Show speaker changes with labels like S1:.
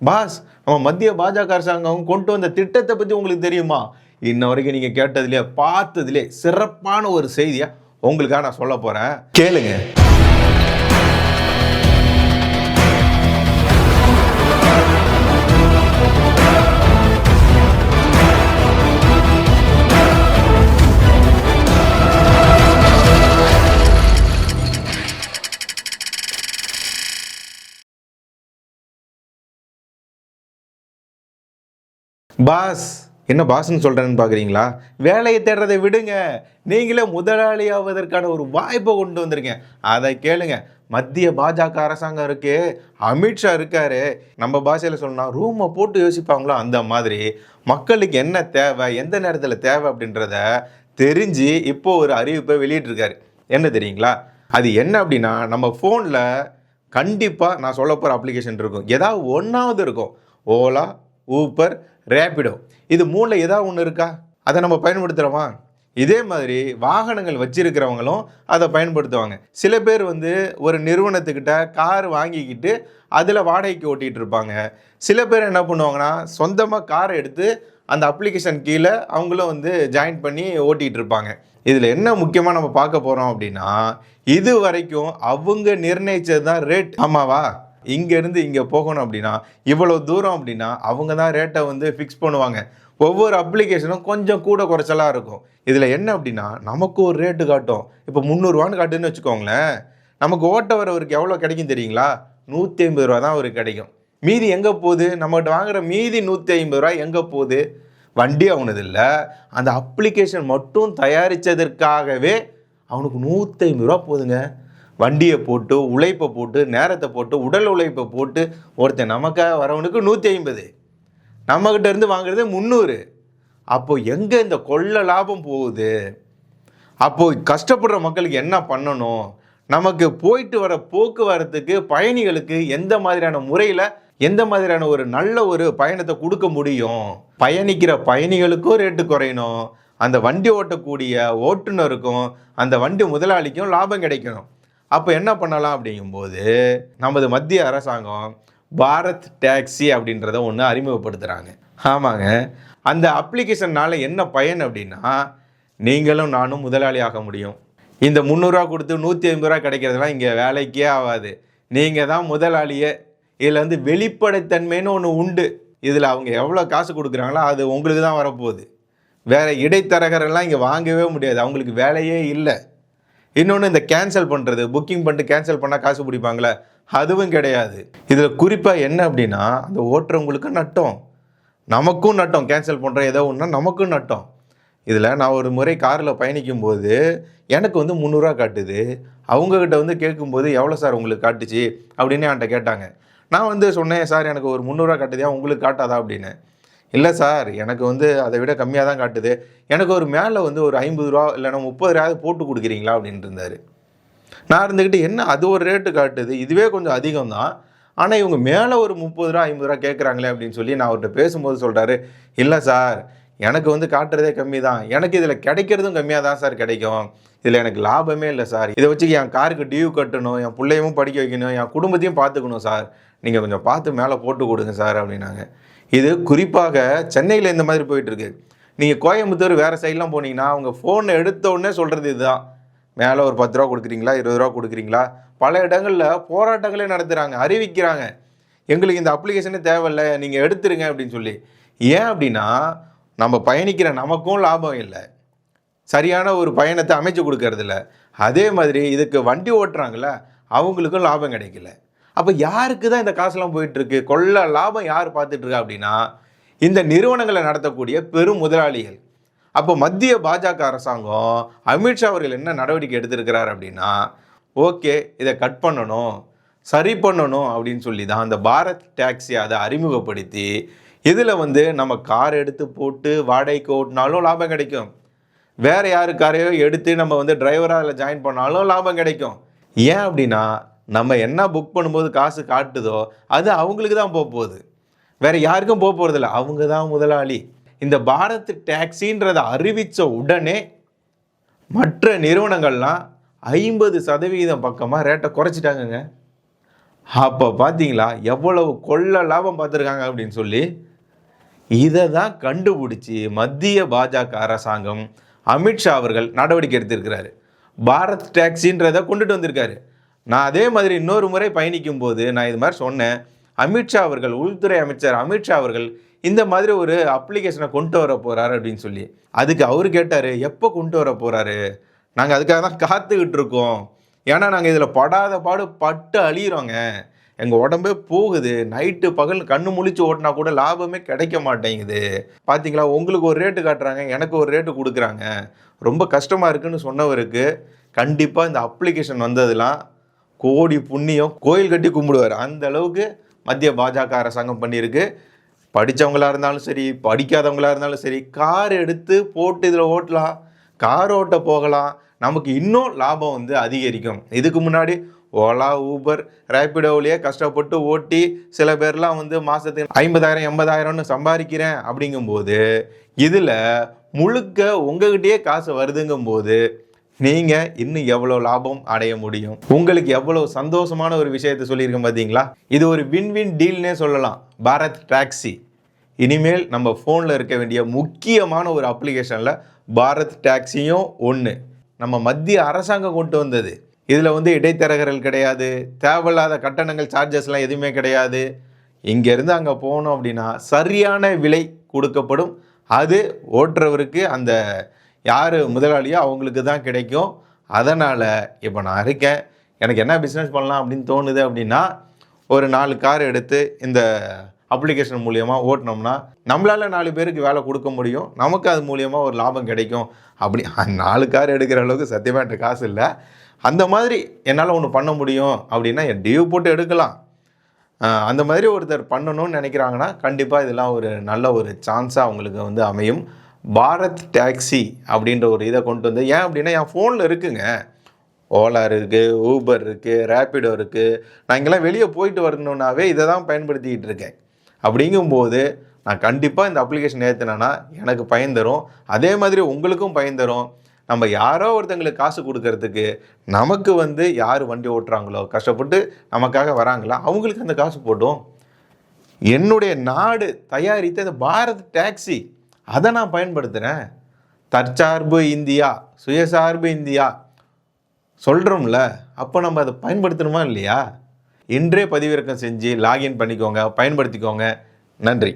S1: Pass, நம்ம மத்திய பாஜக அரசாங்கம் கொண்டு வந்த திட்டத்தை பத்தி உங்களுக்கு தெரியுமா? இன்ன வரைக்கும் நீங்க கேட்டதிலே, பார்த்ததிலே சிறப்பான ஒரு செய்தியா உங்களுக்காக நான் சொல்ல போறேன். கேளுங்க. பாஸ், என்ன பாஸ்ன்னு சொல்றேன்னு பாக்குறீங்களா? வேலையை தேடுறதை விடுங்க, நீங்களே முதலாளி ஆவதற்கான ஒரு வாய்ப்பை கொண்டு வந்திருக்கேன். அதை கேளுங்க. மத்திய பாஜக அரசாங்கம் இருக்கு, அமித்ஷா இருக்காரு. நம்ம பாஷையில சொன்னா ரூமை போட்டு யோசிப்பாங்களோ அந்த மாதிரி மக்களுக்கு என்ன தேவை, எந்த நேரத்தில் தேவை அப்படின்றத தெரிஞ்சு இப்போ ஒரு அறிவிப்பை வெளியிட்டிருக்காரு. என்ன தெரியுங்களா? அது என்ன அப்படின்னா, நம்ம ஃபோனில் கண்டிப்பாக நான் சொல்ல போகிற அப்ளிகேஷன் இருக்கும். ஏதாவது ஒன்றாவது இருக்கும். ஓலா, ஊபர், ரேபிடோ, இது மூணில் ஏதாவது ஒன்று இருக்கா? அதை நம்ம பயன்படுத்துகிறோமா? இதே மாதிரி வாகனங்கள் வச்சிருக்கிறவங்களும் அதை பயன்படுத்துவாங்க. சில பேர் ஒரு நிறுவனத்துக்கிட்ட கார் வாங்கிக்கிட்டு அதில் வாடகைக்கு ஓட்டிகிட்டு இருப்பாங்க. சில பேர் என்ன பண்ணுவாங்கன்னா, சொந்தமாக காரை எடுத்து அந்த அப்ளிகேஷன் கீழே அவங்களும் ஜாயின் பண்ணி ஓட்டிகிட்டு இருப்பாங்க. இதில் என்ன முக்கியமாக நம்ம பார்க்க போகிறோம் அப்படின்னா, இது வரைக்கும் அவங்க நிர்ணயிச்சது தான் ரேட். ஆமாவா? இங்கேருந்து இங்கே போகணும் அப்படின்னா இவ்வளோ தூரம் அப்படின்னா அவங்க தான் ரேட்டை ஃபிக்ஸ் பண்ணுவாங்க. ஒவ்வொரு அப்ளிகேஷனும் கொஞ்சம் கூட குறைச்சலாக இருக்கும். இதில் என்ன அப்படின்னா, நமக்கு ஒரு ரேட்டு காட்டும். இப்போ 300 காட்டுன்னு வச்சுக்கோங்களேன். நமக்கு ஓட்ட வரவருக்கு எவ்வளோ கிடைக்கும் தெரியுங்களா? 150 ரூபா தான் அவருக்கு கிடைக்கும். மீதி எங்கே போகுது? நம்மகிட்ட வாங்குகிற மீதி 150 ரூபா எங்கே போகுது? வண்டி அவனது இல்லை, அந்த அப்ளிகேஷன் மட்டும் தயாரித்ததற்காகவே அவனுக்கு 150 ரூபா போகுதுங்க. வண்டியை போட்டு, உழைப்பை போட்டு, நேரத்தை போட்டு, உடல் உழைப்பை போட்டு ஒருத்தன் நமக்காக வரவனுக்கு 150, நம்மகிட்ட இருந்து வாங்குறது 300. அப்போ எங்கே இந்த கொள்ள லாபம் போகுது? அப்போ கஷ்டப்படுற மக்களுக்கு என்ன பண்ணணும்? நமக்கு போயிட்டு வர போக்குவரத்துக்கு, பயணிகளுக்கு எந்த மாதிரியான முறையில், எந்த மாதிரியான ஒரு நல்ல ஒரு பயணத்தை கொடுக்க முடியும்? பயணிக்கிற பயணிகளுக்கும் ரேட்டு குறையணும், அந்த வண்டி ஓட்டக்கூடிய ஓட்டுநருக்கும் அந்த வண்டி முதலாளிக்கும் லாபம் கிடைக்கணும். அப்போ என்ன பண்ணலாம் அப்படிங்கும்போது, நமது மத்திய அரசாங்கம் பாரத் டாக்ஸி அப்படின்றத ஒன்று அறிமுகப்படுத்துகிறாங்க. ஆமாங்க, அந்த அப்ளிகேஷனால் என்ன பயன் அப்படின்னா, நீங்களும் நானும் முதலாளி ஆக முடியும். இந்த 300 கொடுத்து 150 ரூபா கிடைக்கிறதுலாம் இங்கே வேலைக்கே ஆகாது. நீங்கள் தான் முதலாளியே. இதில் வெளிப்படைத்தன்மைன்னு ஒன்று உண்டு. இதில் அவங்க எவ்வளோ காசு கொடுக்குறாங்களோ அது உங்களுக்கு தான் வரப்போகுது. வேறு இடைத்தரகரெல்லாம் இங்கே வாங்கவே முடியாது, அவங்களுக்கு வேலையே இல்லை. இன்னொன்று, இந்த கேன்சல் பண்ணுறது, புக்கிங் பண்ணிட்டு கேன்சல் பண்ணால் காசு பிடிப்பாங்களே, அதுவும் கிடையாது. இதில் குறிப்பாக என்ன அப்படின்னா, அந்த ஓட்டுறவங்களுக்கு நட்டம், நமக்கும் நட்டம். கேன்சல் பண்ணுற ஏதோ ஒன்றா நமக்கும் நட்டம். இதில் நான் ஒரு முறை காரில் பயணிக்கும்போது எனக்கு 300 காட்டுது. அவங்கக்கிட்ட கேட்கும்போது எவ்வளோ சார் உங்களுக்கு காட்டுச்சு அப்படின்னு என்கிட்ட கேட்டாங்க. நான் சொன்னேன், சார் எனக்கு ஒரு 300 காட்டுதியா, உங்களுக்கு காட்டாதா அப்படின்னு. இல்லை சார், எனக்கு அதை விட கம்மியாக தான் காட்டுது, எனக்கு ஒரு மேலே ஒரு 50 ரூபா இல்லைன்னா 30 ரூபாவது போட்டு கொடுக்குறீங்களா அப்படின்ட்டு இருந்தார். நான் இருந்துக்கிட்டு, என்ன அது ஒரு ரேட்டு காட்டுது, இதுவே கொஞ்சம் அதிகம் தான், ஆனால் இவங்க மேலே ஒரு 30 ரூபா 50 ரூபா கேட்குறாங்களே அப்படின்னு சொல்லி நான் அவர்கிட்ட பேசும்போது சொல்கிறாரு, இல்லை சார், எனக்கு காட்டுறதே கம்மி தான், எனக்கு இதில் கிடைக்கிறதும் கம்மியாக தான் சார் கிடைக்கும், இதில் எனக்கு லாபமே இல்லை சார், இதை வச்சு என் காருக்கு டியூ கட்டணும், என் பிள்ளையும் படிக்க வைக்கணும், என் குடும்பத்தையும் பார்த்துக்கணும் சார், நீங்கள் கொஞ்சம் பார்த்து மேலே போட்டு கொடுங்க சார் அப்படின்னாங்க. இது குறிப்பாக சென்னையில் இந்த மாதிரி போயிட்டுருக்கு. நீங்கள் கோயம்புத்தூர் வேறு சைட்லாம் போனீங்கன்னா அவங்க ஃபோனை எடுத்த உடனே சொல்கிறது இதுதான், மேலே ஒரு 10 ரூபா கொடுக்குறீங்களா, 20 ரூபா கொடுக்குறீங்களா. பல இடங்களில் போராட்டங்களே நடத்துகிறாங்க, அறிவிக்கிறாங்க, எங்களுக்கு இந்த அப்ளிகேஷனே தேவையில்லை, நீங்கள் எடுத்துருங்க அப்படின்னு சொல்லி. ஏன் அப்படின்னா, நம்ம பயணிக்கிற நமக்கும் லாபம் இல்லை, சரியான ஒரு பயணத்தை அமைச்சு கொடுக்கறதில்ல. அதே மாதிரி இதுக்கு வண்டி ஓட்டுறாங்கள அவங்களுக்கும் லாபம் கிடைக்கல. அப்போ யாருக்கு தான் இந்த காசுலாம் போயிட்டுருக்கு? கொள்ள லாபம் யார் பார்த்துட்ருக்கா அப்படின்னா, இந்த நிறுவனங்களை நடத்தக்கூடிய பெரும் முதலாளிகள். அப்போ மத்திய பாஜக அரசாங்கம், அமித்ஷா அவர்கள் என்ன நடவடிக்கை எடுத்திருக்கிறார் அப்படின்னா, ஓகே, இதை கட் பண்ணணும், சரி பண்ணணும் அப்படின்னு சொல்லி தான் அந்த பாரத் டாக்ஸி அதை அறிமுகப்படுத்தி, இதில் நம்ம கார் எடுத்து போட்டு வாடகைக்கு ஓட்டினாலும் லாபம் கிடைக்கும், வேறு யாரு காரையோ எடுத்து நம்ம டிரைவராக அதில் ஜாயின் பண்ணாலும் லாபம் கிடைக்கும். ஏன் அப்படின்னா, நம்ம என்ன புக் பண்ணும்போது காசு காட்டுதோ அது அவங்களுக்கு தான் போகுது, வேறு யாருக்கும் போகிறதில்ல, அவங்க தான் முதலாளி. இந்த பாரத் டாக்ஸின்றதை அறிவித்த உடனே மற்ற நிறுவனங்கள்லாம் 50% பக்கமாக ரேட்டை குறைச்சிட்டாங்கங்க. அப்போ பார்த்தீங்களா எவ்வளவு கொள்ள லாபம் பார்த்துருக்காங்க அப்படின்னு சொல்லி. இதை தான் கண்டுபிடிச்சி மத்திய பாஜக அரசாங்கம் அமித்ஷா அவர்கள் நடவடிக்கை எடுத்திருக்கிறாரு. பாரத் டாக்ஸின்றதை கொண்டுட்டு வந்திருக்காரு. நான் அதே மாதிரி இன்னொரு முறை பயணிக்கும் போது நான் இது மாதிரி சொன்னேன். அமித்ஷா அவர்கள், உள்துறை அமைச்சர் அமித்ஷா அவர்கள் இந்த மாதிரி ஒரு அப்ளிகேஷனை கொண்டு வர போகிறாரு அப்படின்னு சொல்லி. அதுக்கு அவர் கேட்டார், எப்போ கொண்டு வர போகிறாரு? நாங்கள் அதுக்காக தான் காத்துக்கிட்டு இருக்கோம். ஏன்னா நாங்கள் இதில் படாத பாடு பட்டு அழியிறோங்க. எங்கள் உடம்பே போகுது. நைட்டு பகல் கண்ணு முழிச்சு ஓட்டினா கூட லாபமே கிடைக்க மாட்டேங்குது. பார்த்தீங்களா, உங்களுக்கு ஒரு ரேட்டு காட்டுறாங்க, எனக்கு ஒரு ரேட்டு கொடுக்குறாங்க. ரொம்ப கஷ்டமாக இருக்குன்னு சொன்னவருக்கு கண்டிப்பாக இந்த அப்ளிகேஷன் வந்ததுலாம் கோடி புண்ணியம், கோயில் கட்டி கும்பிடுவார். அந்த அளவுக்கு மத்திய பாஜக அரசாங்கம் பண்ணியிருக்கு. படித்தவங்களாக இருந்தாலும் சரி, படிக்காதவங்களாக இருந்தாலும் சரி, கார் எடுத்து போட்டு இதில் ஓட்டலாம், கார் ஓட்ட போகலாம். நமக்கு இன்னும் லாபம் வந்து அதிகரிக்கும். இதுக்கு முன்னாடி ஓலா, ஊபர், ரேப்பிடோவிலேயே கஷ்டப்பட்டு ஓட்டி சில பேர்லாம் வந்து மாதத்துக்கு 50,000 80,000ன்னு சம்பாதிக்கிறேன் அப்படிங்கும்போது, இதில் முழுக்க உங்ககிட்டயே காசு வருதுங்கும்போது நீங்கள் இன்னும் எவ்வளோ லாபம் அடைய முடியும்? உங்களுக்கு எவ்வளோ சந்தோஷமான ஒரு விஷயத்தை சொல்லியிருக்கேன் பார்த்தீங்களா? இது ஒரு வின் டீல்னே சொல்லலாம். பாரத் டாக்ஸி இனிமேல் நம்ம ஃபோனில் இருக்க வேண்டிய முக்கியமான ஒரு அப்ளிகேஷனில் பாரத் டாக்ஸியும் ஒன்று. நம்ம மத்திய அரசாங்கம் கொண்டு வந்தது. இதில் வந்து இடைத்தரகர்கள் கிடையாது, தேவையில்லாத கட்டணங்கள், சார்ஜஸ்லாம் எதுவுமே கிடையாது. இங்கேருந்து அங்கே போகணும் அப்படின்னா சரியான விலை கொடுக்கப்படும். அது ஓட்டுறவருக்கு, அந்த யார் முதலாளியோ அவங்களுக்கு தான் கிடைக்கும். அதனால் இப்போ நான் இருக்கேன், எனக்கு என்ன பிஸ்னஸ் பண்ணலாம் அப்படின்னு தோணுது அப்படின்னா, ஒரு 4 கார் எடுத்து இந்த அப்ளிகேஷன் மூலியமாக ஓட்டினோம்னா நம்மளால் 4 பேருக்கு வேலை கொடுக்க முடியும். நமக்கு அது மூலியமாக ஒரு லாபம் கிடைக்கும். அப்படி 4 கார் எடுக்கிற அளவுக்கு சத்தியமாக என்கிட்ட காசு இல்லை. அந்த மாதிரி என்னால் ஒன்று பண்ண முடியும் அப்படின்னா என் டியூ போட்டு எடுக்கலாம். அந்த மாதிரி ஒருத்தர் பண்ணணும்னு நினைக்கிறாங்கன்னா கண்டிப்பாக இதெல்லாம் ஒரு நல்ல ஒரு சான்ஸாக அவங்களுக்கு வந்து அமையும். பாரத் டாக்ஸி அப்படின்ற ஒரு இதை கொண்டு வந்து, ஏன் அப்படின்னா என் ஃபோனில் இருக்குங்க. ஓலா இருக்குது, ஊபர் இருக்குது, ரேப்பிடோ இருக்குது. நான் இங்கெல்லாம் வெளியே போயிட்டு வரணுன்னாவே இதை தான் பயன்படுத்திக்கிட்டு இருக்கேன். அப்படிங்கும்போது நான் கண்டிப்பாக இந்த அப்ளிகேஷன் ஏற்றினேன்னா எனக்கு பயன் தரும். அதே மாதிரி உங்களுக்கும் பயன் தரும். நம்ம யாரோ ஒருத்தங்களுக்கு காசு கொடுக்கறதுக்கு நமக்கு வந்து யார் வண்டி ஓட்டுறாங்களோ, கஷ்டப்பட்டு நமக்காக வராங்களா, அவங்களுக்கு அந்த காசு போட்டோம். என்னுடைய நாடு தயாரித்த இந்த பாரத் டாக்ஸி அதை நான் பயன்படுத்துகிறேன். தற்சார்பு இந்தியா, சுயசார்பு இந்தியா சொல்கிறோம்ல, அப்போ நம்ம அதை பயன்படுத்தணுமா இல்லையா? இன்றே பதிவிறக்கம் செஞ்சு லாகின் பண்ணிக்கோங்க, பயன்படுத்திக்கோங்க. நன்றி.